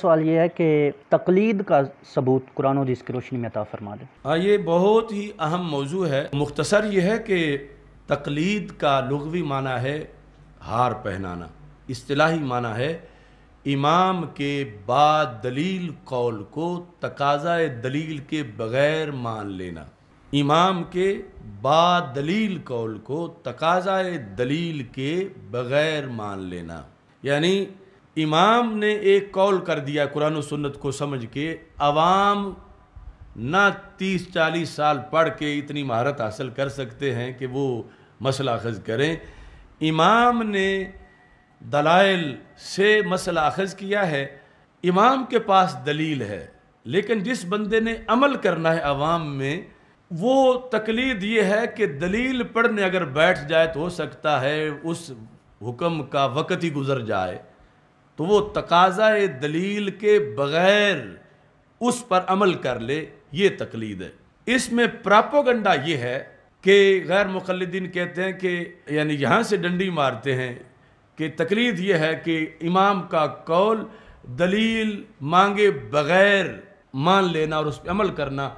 سوال یہ ہے کہ تقلید کا ثبوت قرآن و حدیث کی روشنی میں عطا فرما دیں۔ یہ بہت ہی اہم موضوع ہے۔ مختصر یہ ہے کہ تقلید کا لغوی معنی ہے ہار پہنانا، اصطلاحی معنی ہے امام کے بعد دلیل قول کو تقاضۂ دلیل کے بغیر مان لینا۔ امام کے بعد دلیل قول کو تقاضۂ دلیل کے بغیر مان لینا، یعنی امام نے ایک قول کر دیا قرآن و سنت کو سمجھ کے، عوام نہ 30-40 سال پڑھ کے اتنی مہارت حاصل کر سکتے ہیں کہ وہ مسئلہ اخذ کریں۔ امام نے دلائل سے مسئلہ اخذ کیا ہے، امام کے پاس دلیل ہے، لیکن جس بندے نے عمل کرنا ہے عوام میں، وہ تقلید یہ ہے کہ دلیل پڑھنے اگر بیٹھ جائے تو ہو سکتا ہے اس حکم کا وقت ہی گزر جائے، تو وہ تقاضۂ دلیل کے بغیر اس پر عمل کر لے، یہ تقلید ہے۔ اس میں پراپوگنڈا یہ ہے کہ غیر مقلدین کہتے ہیں کہ یعنی یہاں سے ڈنڈی مارتے ہیں کہ تقلید یہ ہے کہ امام کا قول دلیل مانگے بغیر مان لینا اور اس پہ عمل کرنا،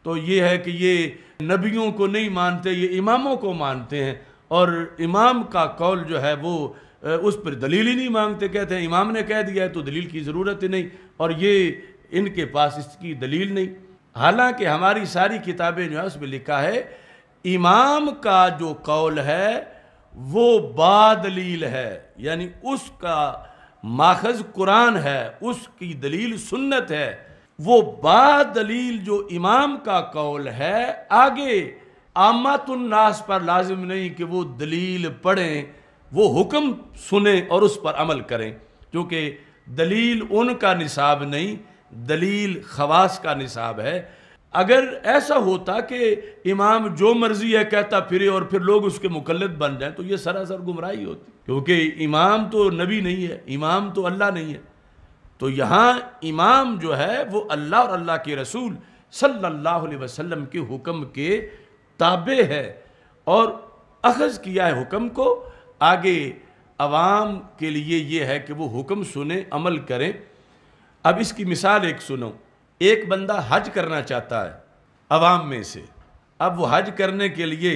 تو یہ ہے کہ یہ نبیوں کو نہیں مانتے، یہ اماموں کو مانتے ہیں، اور امام کا قول جو ہے وہ اس پر دلیل ہی نہیں مانگتے، کہتے ہیں امام نے کہہ دیا ہے تو دلیل کی ضرورت ہی نہیں، اور یہ ان کے پاس اس کی دلیل نہیں۔ حالانکہ ہماری ساری کتابیں جو ہے اس میں لکھا ہے امام کا جو قول ہے وہ با دلیل ہے، یعنی اس کا ماخذ قرآن ہے، اس کی دلیل سنت ہے، وہ با دلیل جو امام کا قول ہے آگے عامت الناس پر لازم نہیں کہ وہ دلیل پڑھیں، وہ حکم سنیں اور اس پر عمل کریں، کیونکہ دلیل ان کا نصاب نہیں، دلیل خواص کا نصاب ہے۔ اگر ایسا ہوتا کہ امام جو مرضی ہے کہتا پھرے اور پھر لوگ اس کے مقلد بن جائیں تو یہ سراسر گمراہی ہوتی، کیونکہ امام تو نبی نہیں ہے، امام تو اللہ نہیں ہے۔ تو یہاں امام جو ہے وہ اللہ اور اللہ کے رسول صلی اللہ علیہ وسلم کے حکم کے تابع ہے، اور اخذ کیا ہے حکم کو، آگے عوام کے لیے یہ ہے کہ وہ حکم سنیں، عمل کریں۔ اب اس کی مثال ایک سنو، ایک بندہ حج کرنا چاہتا ہے عوام میں سے، اب وہ حج کرنے کے لیے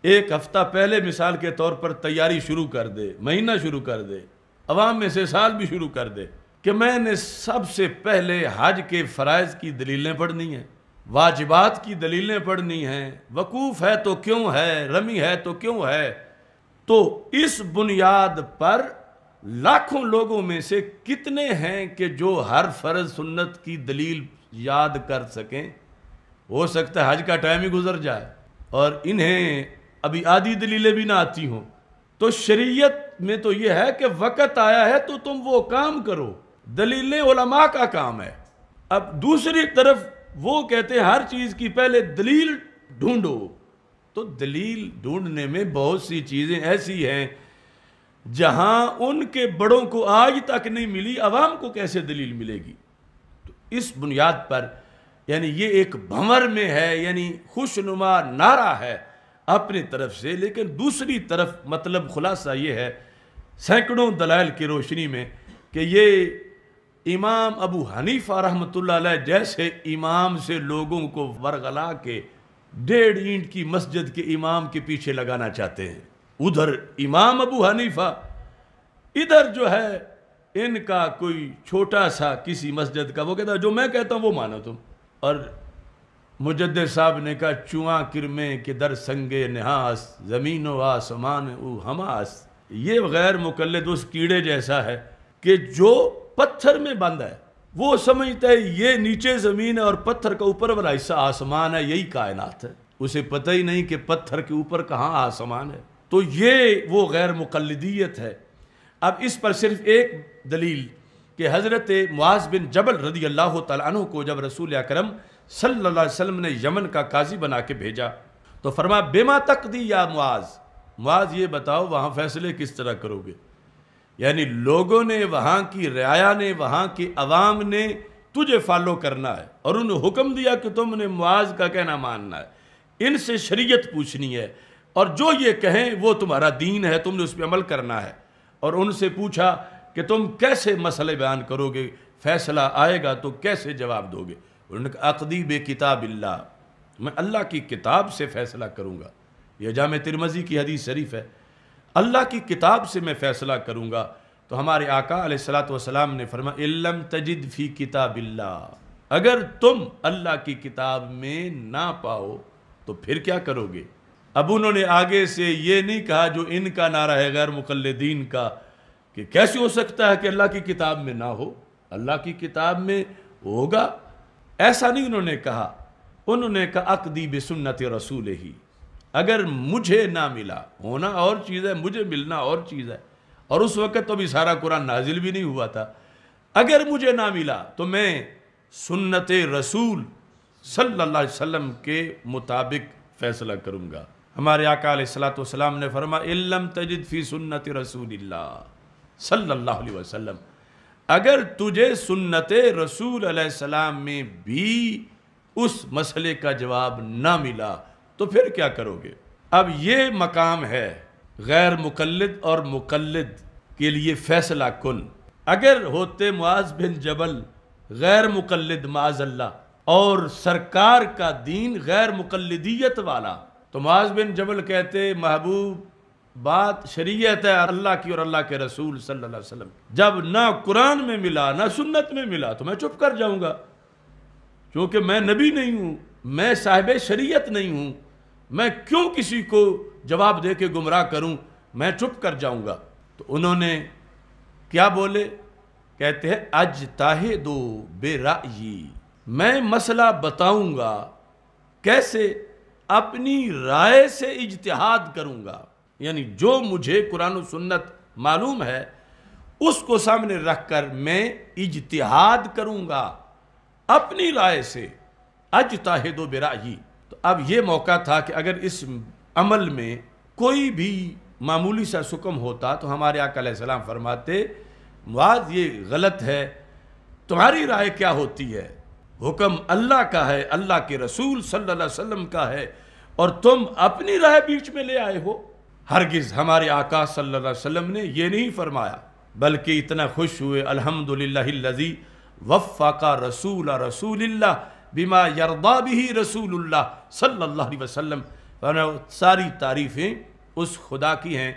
ایک ہفتہ پہلے مثال کے طور پر تیاری شروع کر دے، مہینہ شروع کر دے، عوام میں سے سال بھی شروع کر دے کہ میں نے سب سے پہلے حج کے فرائض کی دلیلیں پڑھنی ہیں، واجبات کی دلیلیں پڑھنی ہیں، وقوف ہے تو کیوں ہے، رمی ہے تو کیوں ہے، تو اس بنیاد پر لاکھوں لوگوں میں سے کتنے ہیں کہ جو ہر فرض سنت کی دلیل یاد کر سکیں؟ ہو سکتا ہے حج کا ٹائم ہی گزر جائے اور انہیں ابھی آدھی دلیلیں بھی نہ آتی ہوں۔ تو شریعت میں تو یہ ہے کہ وقت آیا ہے تو تم وہ کام کرو، دلیلیں علماء کا کام ہے۔ اب دوسری طرف وہ کہتے ہیں ہر چیز کی پہلے دلیل ڈھونڈو، تو دلیل ڈھونڈنے میں بہت سی چیزیں ایسی ہیں جہاں ان کے بڑوں کو آج تک نہیں ملی، عوام کو کیسے دلیل ملے گی؟ تو اس بنیاد پر یعنی یہ ایک بھنور میں ہے، یعنی خوشنما نعرہ ہے اپنی طرف سے، لیکن دوسری طرف مطلب خلاصہ یہ ہے سینکڑوں دلائل کی روشنی میں کہ یہ امام ابو حنیفہ رحمۃ اللہ علیہ جیسے امام سے لوگوں کو ورغلا کے 1.5 اینٹ کی مسجد کے امام کے پیچھے لگانا چاہتے ہیں۔ ادھر امام ابو حنیفہ، ادھر جو ہے ان کا کوئی چھوٹا سا کسی مسجد کا، وہ کہتا ہے جو میں کہتا ہوں وہ مانو تم۔ اور مجدد صاحب نے کہا چواں کرمیں کے در سنگے نحاس، زمین و آسمان او حماس، یہ غیر مقلد اس کیڑے جیسا ہے کہ جو پتھر میں بند ہے، وہ سمجھتا ہے یہ نیچے زمین ہے اور پتھر کا اوپر والا حصہ آسمان ہے، یہی کائنات ہے، اسے پتہ ہی نہیں کہ پتھر کے اوپر کہاں آسمان ہے۔ تو یہ وہ غیر مقلدیت ہے۔ اب اس پر صرف ایک دلیل کہ حضرت معاذ بن جبل رضی اللہ تعالیٰ عنہ کو جب رسول اکرم صلی اللہ علیہ وسلم نے یمن کا قاضی بنا کے بھیجا تو فرمایا بما تقضی یا معاذ، معاذ یہ بتاؤ وہاں فیصلے کس طرح کرو گے؟ یعنی لوگوں نے، وہاں کی رعایا نے، وہاں کی عوام نے تجھے فالو کرنا ہے، اور انہوں نے حکم دیا کہ تم نے معاذ کا کہنا ماننا ہے، ان سے شریعت پوچھنی ہے، اور جو یہ کہیں وہ تمہارا دین ہے، تم نے اس پہ عمل کرنا ہے۔ اور ان سے پوچھا کہ تم کیسے مسئلے بیان کرو گے؟ فیصلہ آئے گا تو کیسے جواب دو گے؟ انہوں نے کہا اقضی بے کتاب اللہ، میں اللہ کی کتاب سے فیصلہ کروں گا۔ یہ جامع ترمذی کی حدیث شریف ہے، اللہ کی کتاب سے میں فیصلہ کروں گا۔ تو ہمارے آقا علیہ السلام نے فرمایا اِن لَمْ تَجِدْ فِي کتاب اللہ، اگر تم اللہ کی کتاب میں نہ پاؤ تو پھر کیا کرو گے؟ اب انہوں نے آگے سے یہ نہیں کہا جو ان کا نعرہ ہے غیر مقلدین کا کہ کیسے ہو سکتا ہے کہ اللہ کی کتاب میں نہ ہو، اللہ کی کتاب میں ہوگا، ایسا نہیں انہوں نے کہا۔ انہوں نے کہا اقضی بسنت رسول ہی، اگر مجھے نہ ملا، ہونا اور چیز ہے، مجھے ملنا اور چیز ہے، اور اس وقت تو بھی سارا قرآن نازل بھی نہیں ہوا تھا۔ اگر مجھے نہ ملا تو میں سنت رسول صلی اللہ علیہ وسلم کے مطابق فیصلہ کروں گا۔ ہمارے آقا علیہ السلام نے فرمایا اِن لَمْ تَجِدْ فِي سُنَّةِ رَسُولِ اللَّهِ صلی اللہ علیہ وسلم، اگر تجھے سنت رسول علیہ السلام میں بھی اس مسئلے کا جواب نہ ملا تو پھر کیا کرو گے؟ اب یہ مقام ہے غیر مقلد اور مقلد کے لیے فیصلہ کن۔ اگر ہوتے معاذ بن جبل غیر مقلد معاذ اللہ اور سرکار کا دین غیر مقلدیت والا، تو معاذ بن جبل کہتے محبوب بات شریعت ہے اللہ کی اور اللہ کے رسول صلی اللہ علیہ وسلم، جب نہ قرآن میں ملا نہ سنت میں ملا تو میں چپ کر جاؤں گا، کیونکہ میں نبی نہیں ہوں، میں صاحب شریعت نہیں ہوں، میں کیوں کسی کو جواب دے کے گمراہ کروں، میں چپ کر جاؤں گا۔ تو انہوں نے کیا بولے؟ کہتے ہیں اجتہدو برأیی، میں مسئلہ بتاؤں گا، کیسے؟ اپنی رائے سے اجتہاد کروں گا، یعنی جو مجھے قرآن و سنت معلوم ہے اس کو سامنے رکھ کر میں اجتہاد کروں گا اپنی رائے سے، اجتہدو برأیی۔ تو اب یہ موقع تھا کہ اگر اس عمل میں کوئی بھی معمولی سا سکم ہوتا تو ہمارے آقا علیہ السلام فرماتے معاذ یہ غلط ہے، تمہاری رائے کیا ہوتی ہے؟ حکم اللہ کا ہے، اللہ کے رسول صلی اللہ علیہ وسلم کا ہے، اور تم اپنی رائے بیچ میں لے آئے ہو۔ ہرگز ہمارے آقا صلی اللہ علیہ وسلم نے یہ نہیں فرمایا، بلکہ اتنا خوش ہوئے الحمدللہ الذی وفق رسول اللہ بما یرضی بہ رسول اللہ صلی اللہ علیہ وسلم۔ ساری تعریفیں اس خدا کی ہیں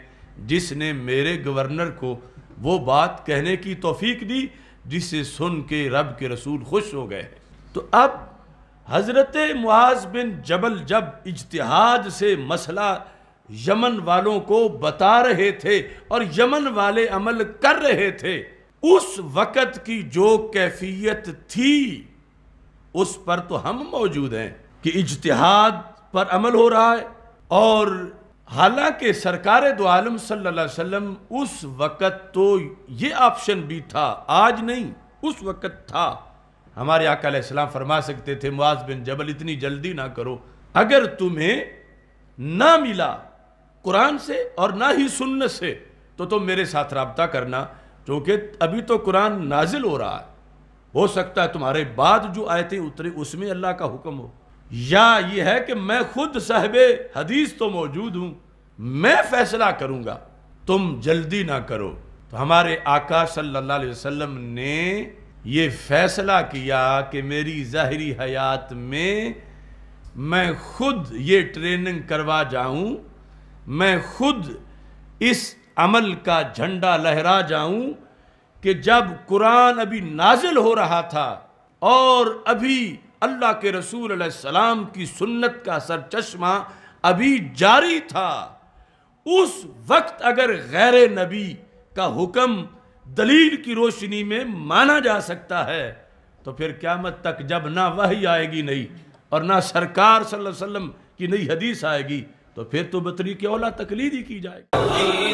جس نے میرے گورنر کو وہ بات کہنے کی توفیق دی جسے سن کے رب کے رسول خوش ہو گئے۔ تو اب حضرت معاذ بن جبل جب اجتہاد سے مسئلہ یمن والوں کو بتا رہے تھے اور یمن والے عمل کر رہے تھے، اس وقت کی جو کیفیت تھی اس پر تو ہم موجود ہیں کہ اجتہاد پر عمل ہو رہا ہے، اور حالانکہ سرکار دو عالم صلی اللہ علیہ وسلم اس وقت تو یہ آپشن بھی تھا، آج نہیں، اس وقت تھا۔ ہمارے آقا علیہ السلام فرما سکتے تھے معاذ بن جبل اتنی جلدی نہ کرو، اگر تمہیں نہ ملا قرآن سے اور نہ ہی سنت سے تو تم میرے ساتھ رابطہ کرنا، کیونکہ ابھی تو قرآن نازل ہو رہا ہے، ہو سکتا ہے تمہارے بعد جو آیتیں اترے اس میں اللہ کا حکم ہو، یا یہ ہے کہ میں خود صاحب حدیث تو موجود ہوں، میں فیصلہ کروں گا، تم جلدی نہ کرو۔ تو ہمارے آقا صلی اللہ علیہ وسلم نے یہ فیصلہ کیا کہ میری ظاہری حیات میں خود یہ ٹریننگ کروا جاؤں، میں خود اس عمل کا جھنڈا لہرا جاؤں کہ جب قرآن ابھی نازل ہو رہا تھا اور ابھی اللہ کے رسول علیہ السلام کی سنت کا سرچشمہ ابھی جاری تھا، اس وقت اگر غیر نبی کا حکم دلیل کی روشنی میں مانا جا سکتا ہے تو پھر قیامت تک جب نہ وحی آئے گی نہیں اور نہ سرکار صلی اللہ علیہ وسلم کی نئی حدیث آئے گی تو پھر تو بطریق اولا تقلید ہی کی جائے گی۔